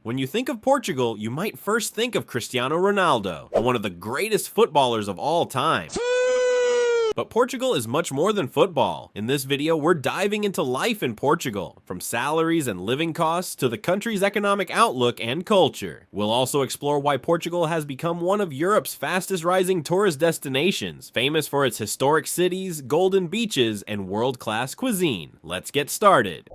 When you think of Portugal, you might first think of Cristiano Ronaldo, one of the greatest footballers of all time. But Portugal is much more than football. In this video, we're diving into life in Portugal, from salaries and living costs to the country's economic outlook and culture. We'll also explore why Portugal has become one of Europe's fastest rising tourist destinations, famous for its historic cities, golden beaches, and world-class cuisine. Let's get started.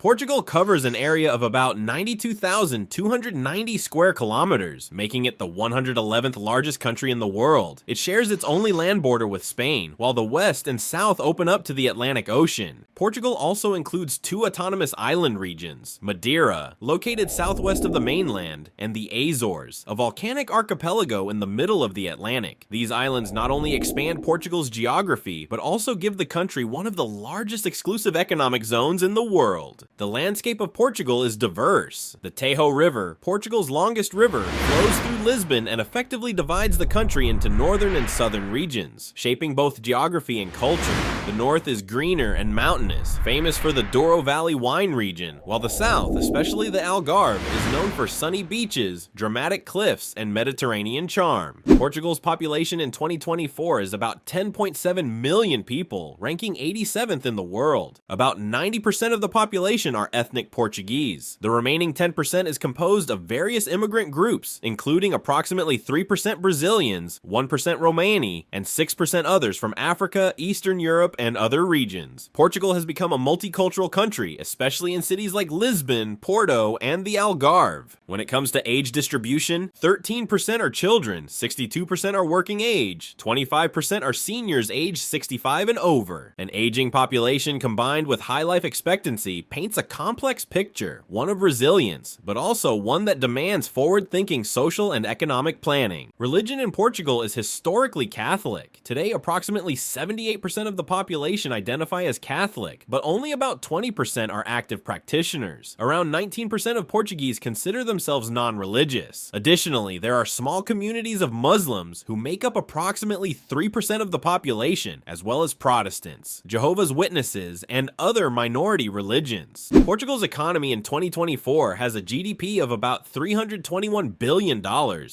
Portugal covers an area of about 92,290 square kilometers, making it the 111th largest country in the world. It shares its only land border with Spain, while the west and south open up to the Atlantic Ocean. Portugal also includes two autonomous island regions, Madeira, located southwest of the mainland, and the Azores, a volcanic archipelago in the middle of the Atlantic. These islands not only expand Portugal's geography, but also give the country one of the largest exclusive economic zones in the world. The landscape of Portugal is diverse. The Tajo River, Portugal's longest river, flows through Lisbon and effectively divides the country into northern and southern regions, shaping both geography and culture. The north is greener and mountainous, famous for the Douro Valley wine region, while the south, especially the Algarve, is known for sunny beaches, dramatic cliffs, and Mediterranean charm. Portugal's population in 2024 is about 10.7 million people, ranking 87th in the world. About 90% of the population are ethnic Portuguese. The remaining 10% is composed of various immigrant groups, including approximately 3% Brazilians, 1% Romani, and 6% others from Africa, Eastern Europe, and other regions. Portugal has become a multicultural country, especially in cities like Lisbon, Porto, and the Algarve. When it comes to age distribution, 13% are children, 62% are working age, 25% are seniors aged 65 and over. An aging population combined with high life expectancy paints a complex picture, one of resilience, but also one that demands forward-thinking social and economic planning. Religion in Portugal is historically Catholic. Today, approximately 78% of the population identify as Catholic, but only about 20% are active practitioners. Around 19% of Portuguese consider themselves non-religious. Additionally, there are small communities of Muslims who make up approximately 3% of the population, as well as Protestants, Jehovah's Witnesses, and other minority religions. Portugal's economy in 2024 has a GDP of about $321 billion,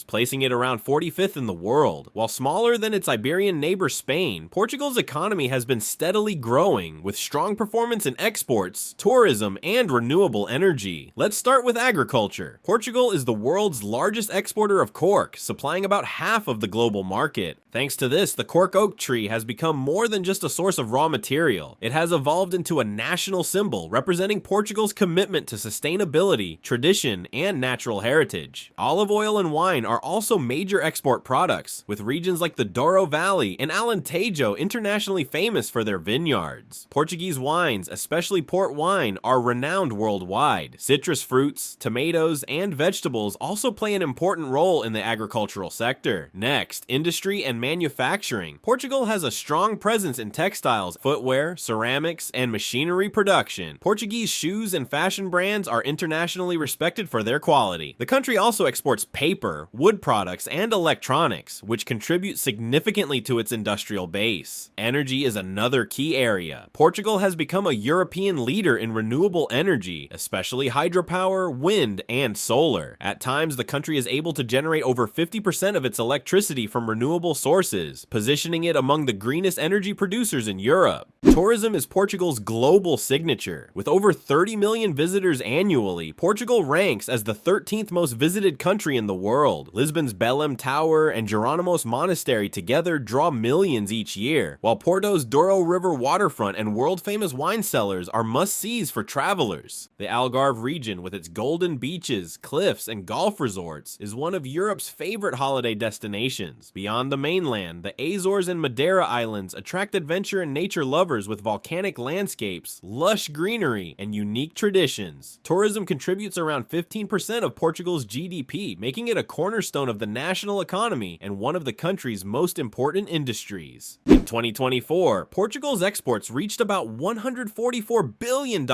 placing it around 45th in the world. While smaller than its Iberian neighbor Spain, Portugal's economy has been steadily growing, with strong performance in exports, tourism, and renewable energy. Let's start with agriculture. Portugal is the world's largest exporter of cork, supplying about half of the global market. Thanks to this, the cork oak tree has become more than just a source of raw material. It has evolved into a national symbol representing Portugal's commitment to sustainability, tradition, and natural heritage. Olive oil and wine are also major export products, with regions like the Douro Valley and Alentejo internationally famous for their vineyards. Portuguese wines, especially port wine, are renowned worldwide. Citrus fruits, tomatoes, and vegetables also play an important role in the agricultural sector. Next, industry and manufacturing. Portugal has a strong presence in textiles, footwear, ceramics, and machinery production. Portuguese shoes and fashion brands are internationally respected for their quality. The country also exports paper, wood products, and electronics, which contribute significantly to its industrial base. Energy is another key area. Portugal has become a European leader in renewable energy, especially hydropower, wind, and solar. At times, the country is able to generate over 50% of its electricity from renewable sources, positioning it among the greenest energy producers in Europe. Tourism is Portugal's global signature. With over 30 million visitors annually, Portugal ranks as the 13th most visited country in the world. Lisbon's Belém Tower and Jerónimos Monastery together draw millions each year, while Porto's Douro River waterfront and world-famous wine cellars are must-sees for travelers. The Algarve region, with its golden beaches, cliffs, and golf resorts, is one of Europe's favorite holiday destinations. Beyond the mainland, the Azores and Madeira Islands attract adventure and nature lovers with volcanic landscapes, lush greenery, and unique traditions. Tourism contributes around 15% of Portugal's GDP, making it a cornerstone of the national economy and one of the country's most important industries. In 2024, Portugal's exports reached about $144 billion,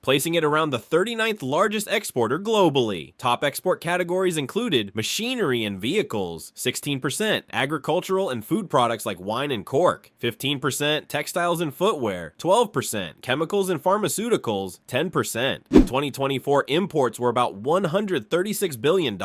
placing it around the 39th largest exporter globally. Top export categories included machinery and vehicles, 16%, agricultural and food products like wine and cork, 15%, textiles and footwear, 12%, chemicals and pharmaceuticals, chemicals 10%. In 2024, imports were about $136 billion,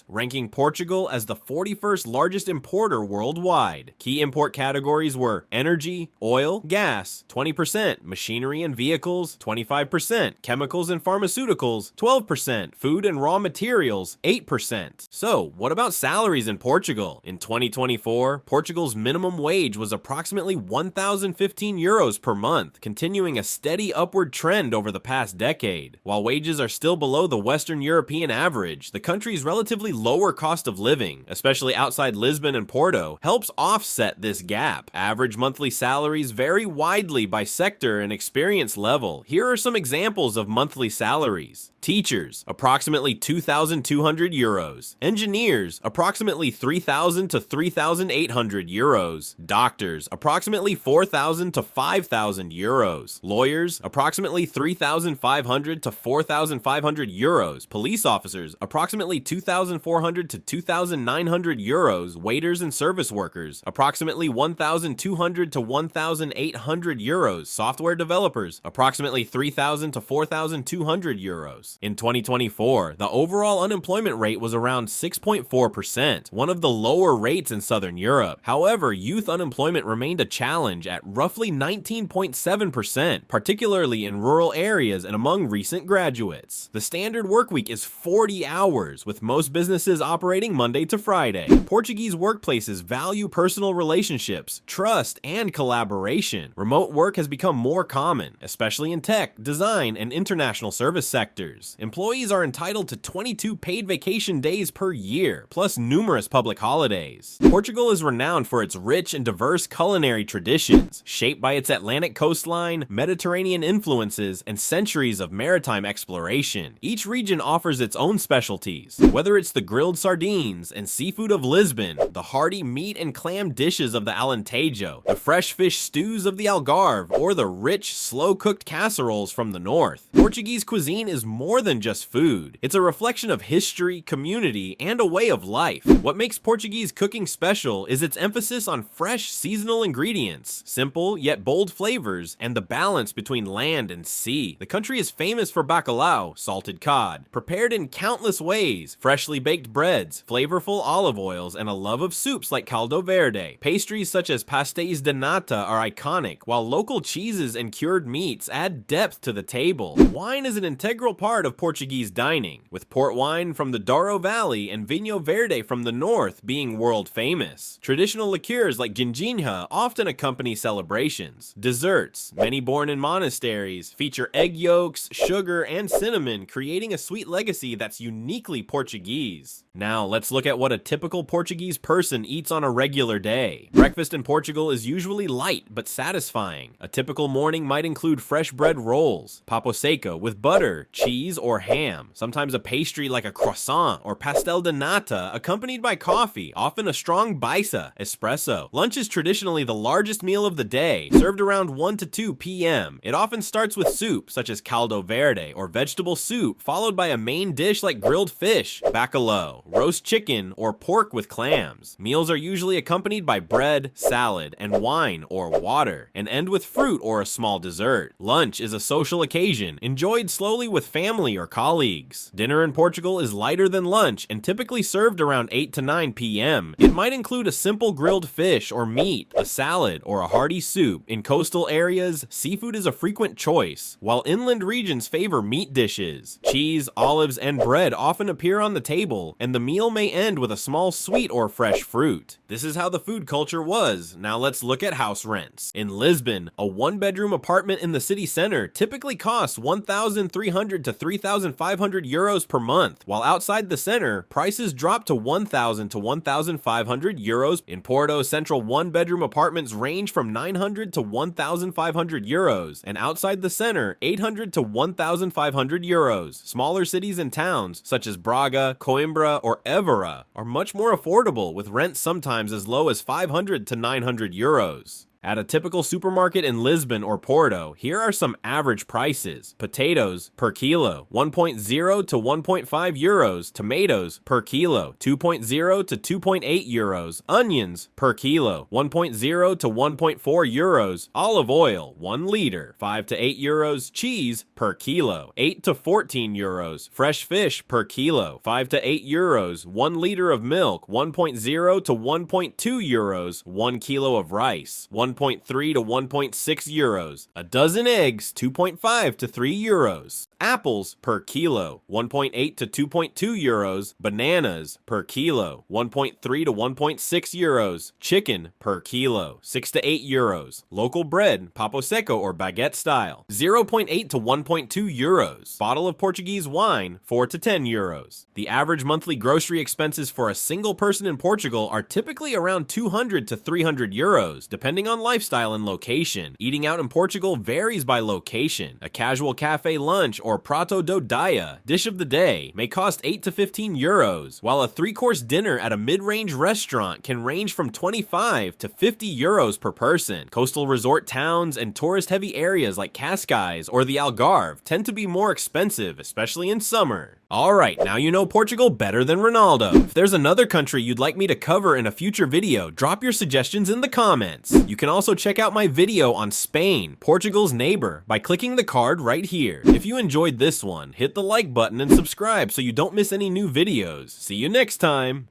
ranking Portugal as the 41st largest importer worldwide. Key import categories were energy, oil, gas 20%, machinery and vehicles 25%, chemicals and pharmaceuticals 12%, food and raw materials 8%. So, what about salaries in Portugal? In 2024, Portugal's minimum wage was approximately 1,015 euros per month, continuing a steady upward trend over the past decade. While wages are still below the Western European average, the country's relatively lower cost of living, especially outside Lisbon and Porto, helps offset this gap. Average monthly salaries vary widely by sector and experience level. Here are some examples of monthly salaries. Teachers, approximately 2,200 euros. Engineers, approximately 3,000 to 3,800 euros. Doctors, approximately 4,000 to 5,000 euros. Lawyers, approximately 3,500 to 4,500 euros. Police officers, approximately 2,400 to 2,900 euros. Waiters and service workers, approximately 1,200 to 1,800 euros. Software developers, approximately 3,000 to 4,200 euros. In 2024, the overall unemployment rate was around 6.4%, one of the lower rates in Southern Europe. However, youth unemployment remained a challenge at roughly 19.7%, particularly in rural areas and among recent graduates. The standard workweek is 40 hours, with most businesses operating Monday to Friday. Portuguese workplaces value personal relationships, trust, and collaboration. Remote work has become more common, especially in tech, design, and international service sectors. Employees are entitled to 22 paid vacation days per year, plus numerous public holidays. Portugal is renowned for its rich and diverse culinary traditions, shaped by its Atlantic coastline, Mediterranean influences, and centuries of maritime exploration. Each region offers its own specialties, whether it's the grilled sardines and seafood of Lisbon, the hearty meat and clam dishes of the Alentejo, the fresh fish stews of the Algarve, or the rich, slow-cooked casseroles from the north. Portuguese cuisine is more than just food. It's a reflection of history, community, and a way of life. What makes Portuguese cooking special is its emphasis on fresh, seasonal ingredients, simple yet bold flavors, and the balance between land and sea. The country is famous for bacalhau, salted cod, prepared in countless ways, freshly baked breads, flavorful olive oils, and a love of soups like caldo verde. Pastries such as pastéis de nata are iconic, while local cheeses and cured meats add depth to the table. Wine is an integral part of Portuguese dining, with port wine from the Douro Valley and Vinho Verde from the north being world famous. Traditional liqueurs like ginginha often accompany celebrations. Desserts, many born in monasteries, feature egg yolks, sugar, and cinnamon, creating a sweet legacy that's uniquely Portuguese. Now, let's look at what a typical Portuguese person eats on a regular day. Breakfast in Portugal is usually light but satisfying. A typical morning might include fresh bread rolls, papo seco with butter, cheese, or ham, sometimes a pastry like a croissant or pastel de nata accompanied by coffee, often a strong baisa, espresso. Lunch is traditionally the largest meal of the day, served around 1 to 2 p.m. It often starts with soup, such as caldo verde or vegetable soup, followed by a main dish like grilled fish, bacalhau, roast chicken, or pork with clams. Meals are usually accompanied by bread, salad, and wine or water, and end with fruit or a small dessert. Lunch is a social occasion, enjoyed slowly with family or colleagues. Dinner in Portugal is lighter than lunch and typically served around 8 to 9 p.m. It might include a simple grilled fish or meat, a salad, or a hearty soup. In coastal areas, seafood is a frequent choice, while inland regions favor meat dishes. Cheese, olives, and bread often appear on the table, and the meal may end with a small sweet or fresh fruit. This is how the food culture was. Now let's look at house rents. In Lisbon, a one-bedroom apartment in the city center typically costs 1,300 to 3,500 euros per month, while outside the center, prices drop to 1,000 to 1,500 euros. In Porto, central one-bedroom apartments range from 900 to 1,500 euros, and outside the center, 800 to 1,500 euros. Smaller cities and towns, such as Braga, Coimbra, or Évora, are much more affordable, with rents sometimes as low as 500 to 900 euros. At a typical supermarket in Lisbon or Porto, here are some average prices. Potatoes per kilo, 1.0 to 1.5 euros. Tomatoes per kilo, 2.0 to 2.8 euros. Onions per kilo, 1.0 to 1.4 euros. Olive oil, 1 liter, 5 to 8 euros. Cheese per kilo, 8 to 14 euros. Fresh fish per kilo, 5 to 8 euros. 1 liter of milk, 1.0 to 1.2 euros. 1 kilo of rice, 1.3 to 1.6 euros. A dozen eggs, 2.5 to 3 euros. Apples per kilo, 1.8 to 2.2 euros. Bananas per kilo, 1.3 to 1.6 euros. Chicken per kilo, 6 to 8 euros. Local bread, papo seco or baguette style, 0.8 to 1.2 euros. Bottle of Portuguese wine, 4 to 10 euros. The average monthly grocery expenses for a single person in Portugal are typically around 200 to 300 euros, depending on lifestyle and location. Eating out in Portugal varies by location. A casual cafe lunch or prato do dia, dish of the day, may cost 8 to 15 euros, while a 3-course dinner at a mid-range restaurant can range from 25 to 50 euros per person. Coastal resort towns and tourist-heavy areas like Cascais or the Algarve tend to be more expensive, especially in summer. Alright, now you know Portugal better than Ronaldo. If there's another country you'd like me to cover in a future video, drop your suggestions in the comments. You can also check out my video on Spain, Portugal's neighbor, by clicking the card right here. If you enjoyed this one, hit the like button and subscribe so you don't miss any new videos. See you next time!